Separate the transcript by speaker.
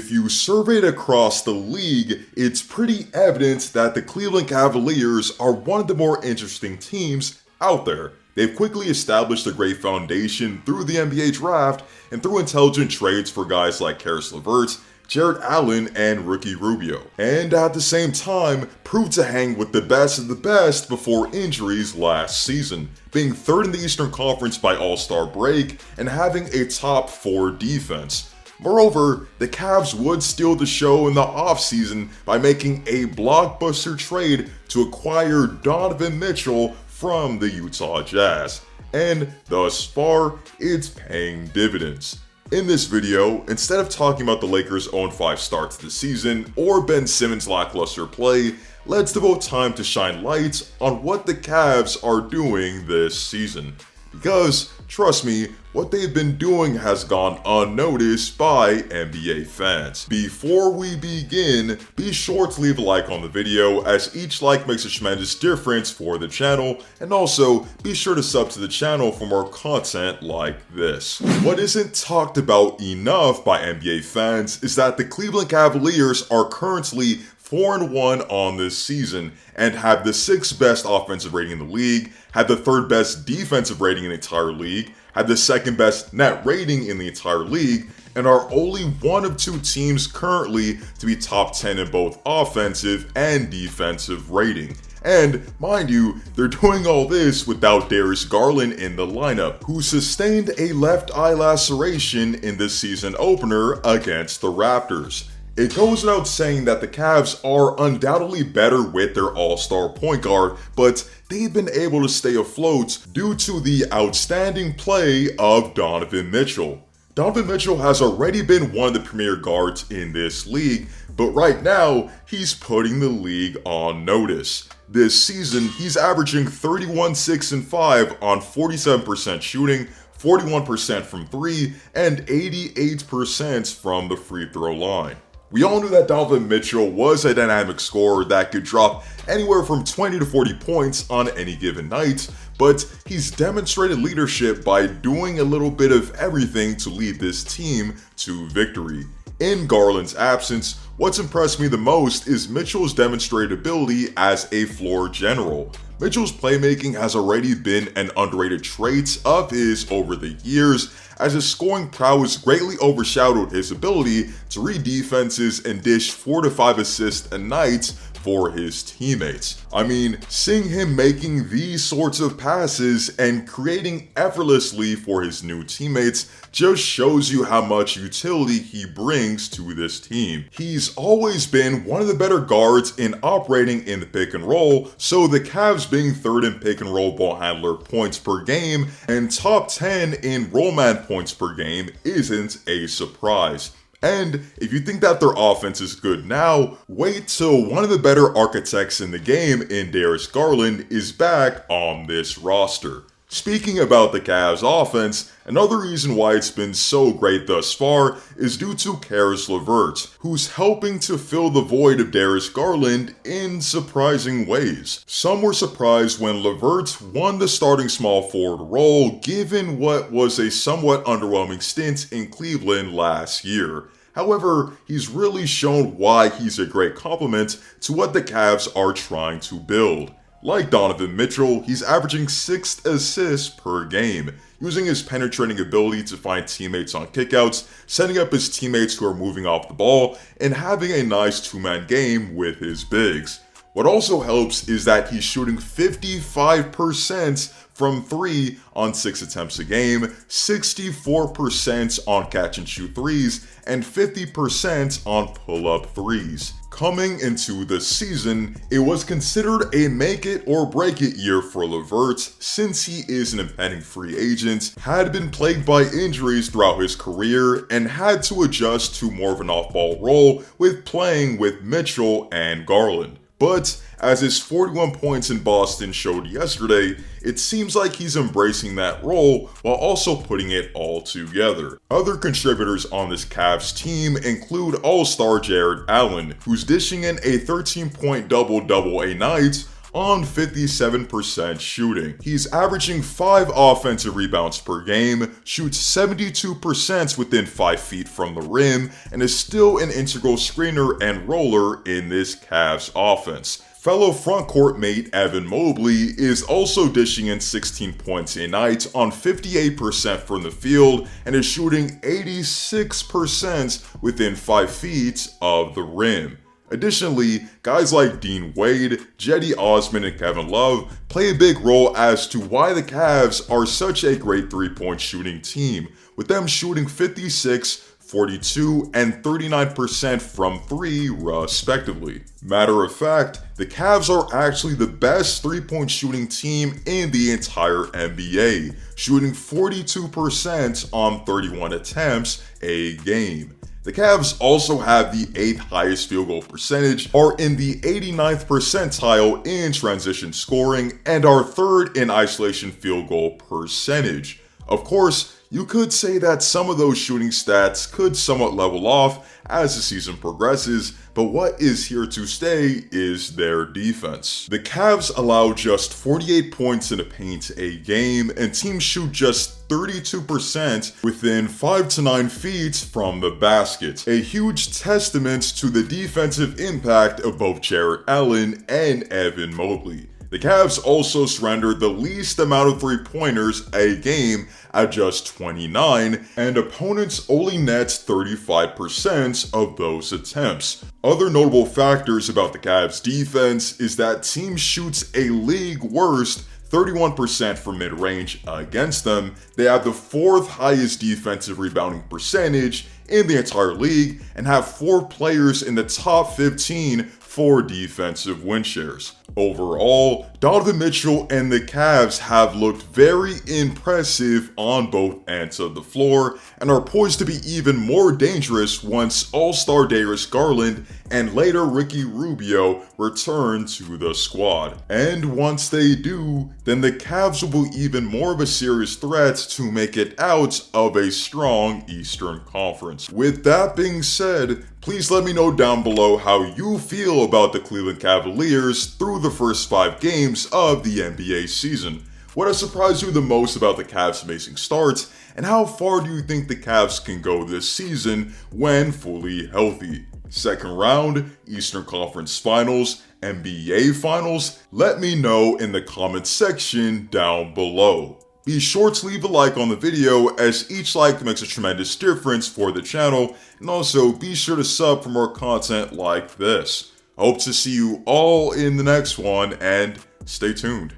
Speaker 1: if you surveyed across the league, it's pretty evident that the Cleveland Cavaliers are one of the more interesting teams out there. They've quickly established a great foundation through the NBA draft and through intelligent trades for guys like Caris Levert, Jarrett Allen, and Ricky Rubio. And at the same time, proved to hang with the best of the best before injuries last season, being third in the Eastern Conference by All-Star break and having a top 4 defense. Moreover, the Cavs would steal the show in the offseason by making a blockbuster trade to acquire Donovan Mitchell from the Utah Jazz. And thus far, it's paying dividends. In this video, instead of talking about the Lakers' 0-5 start to the season or Ben Simmons' lackluster play, let's devote time to shine lights on what the Cavs are doing this season. Because, trust me, what they've been doing has gone unnoticed by NBA fans. Before we begin, be sure to leave a like on the video, as each like makes a tremendous difference for the channel, and also be sure to sub to the channel for more content like this. What isn't talked about enough by NBA fans is that the Cleveland Cavaliers are currently 4-1 on this season and have the 6th best offensive rating in the league, have the 3rd best defensive rating in the entire league, have the 2nd best net rating in the entire league, and are only one of 2 teams currently to be top 10 in both offensive and defensive rating. And mind you, they're doing all this without Darius Garland in the lineup, who sustained a left eye laceration in the season opener against the Raptors. It goes without saying that the Cavs are undoubtedly better with their all-star point guard, but they've been able to stay afloat due to the outstanding play of Donovan Mitchell. Donovan Mitchell has already been one of the premier guards in this league, but right now, he's putting the league on notice. This season, he's averaging 31, 6, and 5 on 47% shooting, 41% from 3, and 88% from the free throw line. We all knew that Donovan Mitchell was a dynamic scorer that could drop anywhere from 20 to 40 points on any given night, but he's demonstrated leadership by doing a little bit of everything to lead this team to victory. In Garland's absence, what's impressed me the most is Mitchell's demonstrated ability as a floor general. Mitchell's playmaking has already been an underrated trait of his over the years, as his scoring prowess greatly overshadowed his ability to read defenses and dish 4 to 5 assists a night for his teammates. I mean, seeing him making these sorts of passes and creating effortlessly for his new teammates just shows you how much utility he brings to this team. He's always been one of the better guards in operating in the pick and roll, so the Cavs being 3rd in pick and roll ball handler points per game and top 10 in roll man points per game isn't a surprise. And if you think that their offense is good now, wait till one of the better architects in the game in Darius Garland is back on this roster. Speaking about the Cavs offense, another reason why it's been so great thus far is due to Caris Levert, who's helping to fill the void of Darius Garland in surprising ways. Some were surprised when Levert won the starting small forward role given what was a somewhat underwhelming stint in Cleveland last year. However, he's really shown why he's a great complement to what the Cavs are trying to build. Like Donovan Mitchell, he's averaging 6 assists per game, using his penetrating ability to find teammates on kickouts, setting up his teammates who are moving off the ball, and having a nice 2-man game with his bigs. What also helps is that he's shooting 55% from 3 on 6 attempts a game, 64% on catch and shoot 3s, and 50% on pull-up 3s. Coming into the season, it was considered a make it or break it year for Levert since he is an impending free agent, had been plagued by injuries throughout his career, and had to adjust to more of an off-ball role with playing with Mitchell and Garland. But as his 41 points in Boston showed yesterday, it seems like he's embracing that role while also putting it all together. Other contributors on this Cavs team include All-Star Jarrett Allen, who's dishing in a 13-point double-double a night on 57% shooting. He's averaging 5 offensive rebounds per game, shoots 72% within 5 feet from the rim, and is still an integral screener and roller in this Cavs offense. Fellow frontcourt mate Evan Mobley is also dishing in 16 points a night on 58% from the field and is shooting 86% within 5 feet of the rim. Additionally, guys like Dean Wade, Cedi Osman, and Kevin Love play a big role as to why the Cavs are such a great three-point shooting team, with them shooting 56%, 42%, and 39% from 3 respectively. Matter of fact, the Cavs are actually the best three-point shooting team in the entire NBA, shooting 42% on 31 attempts a game. The Cavs also have the 8th highest field goal percentage, are in the 89th percentile in transition scoring, and are 3rd in isolation field goal percentage. Of course, you could say that some of those shooting stats could somewhat level off as the season progresses, but what is here to stay is their defense. The Cavs allow just 48 points in the paint a game, and teams shoot just 32% within 5 to 9 feet from the basket. A huge testament to the defensive impact of both Jarrett Allen and Evan Mobley. The Cavs also surrendered the least amount of three-pointers a game at just 29, and opponents only net 35% of those attempts. Other notable factors about the Cavs defense is that team shoots a league worst 31% from mid-range against them. They have the 4th highest defensive rebounding percentage in the entire league and have 4 players in the top 15 for defensive win shares. Overall, Donovan Mitchell and the Cavs have looked very impressive on both ends of the floor and are poised to be even more dangerous once All-Star Darius Garland and later Ricky Rubio return to the squad. And once they do, then the Cavs will be even more of a serious threat to make it out of a strong Eastern Conference. With that being said, please let me know down below how you feel about the Cleveland Cavaliers through the first 5 games of the NBA season. What has surprised you the most about the Cavs' amazing start, and how far do you think the Cavs can go this season when fully healthy? Second round, Eastern Conference Finals, NBA Finals? Let me know in the comments section down below. Be sure to leave a like on the video, as each like makes a tremendous difference for the channel, and also be sure to sub for more content like this. I hope to see you all in the next one, and stay tuned.